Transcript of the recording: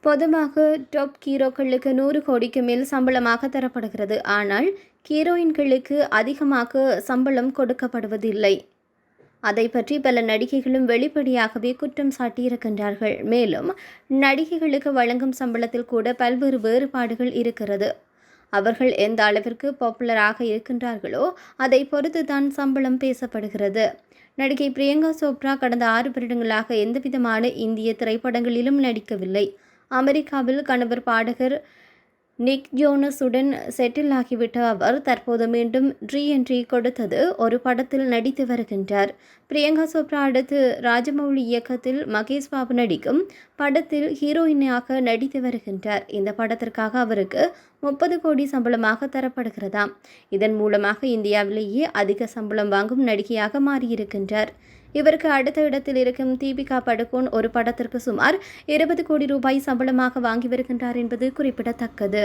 பொதுவாக டாப் ஹீரோக்களுக்கு 100 கோடிக்கு மேல் சம்பளமாக தரப்படுகிறது. ஆனால் ஹீரோயின்களுக்கு அதிகமாக சம்பளம் கொடுக்கப்படுவதில்லை. அதை பற்றி பல நடிகைகளும் வெளிப்படையாகவே குற்றம் சாட்டியிருக்கின்றார்கள். மேலும் நடிகைகளுக்கு வழங்கும் சம்பளத்தில் கூட பல்வேறு வேறுபாடுகள் இருக்கிறது. அவர்கள் எந்த அளவிற்கு பாப்புலராக இருக்கின்றார்களோ அதை பொறுத்து தான் சம்பளம் பேசப்படுகிறது. நடிகை பிரியங்கா சோப்ரா கடந்த 6 வருடங்களாக எந்தவிதமான இந்திய திரைப்படங்களிலும் நடிக்கவில்லை. அமெரிக்காவில் கணவர் பாடகர் நிக் ஜோனஸுடன் செட்டில் ஆகிவிட்ட அவர் தற்போது மீண்டும் ரீஎன்ட்ரி கொடுத்தது ஒரு படத்தில் நடித்து வருகின்றார். பிரியங்கா சோப்ரா அடுத்து ராஜமௌலி இயக்கத்தில் மகேஷ் பாபு நடிக்கும் படத்தில் ஹீரோயினாக நடித்து வருகின்றார். இந்த படத்திற்காக அவருக்கு 30 கோடி சம்பளமாக தரப்படுகிறதாம். இதன் மூலமாக இந்தியாவிலேயே அதிக சம்பளம் வாங்கும் நடிகையாக மாறியிருக்கின்றார். இவருக்கு அடுத்த இடத்தில் இருக்கும் தீபிகா படுகோன் ஒரு படத்திற்கு சுமார் 20 கோடி ரூபாய் சம்பளமாக வாங்கி வருகின்றார் என்பது குறிப்பிடத்தக்கது.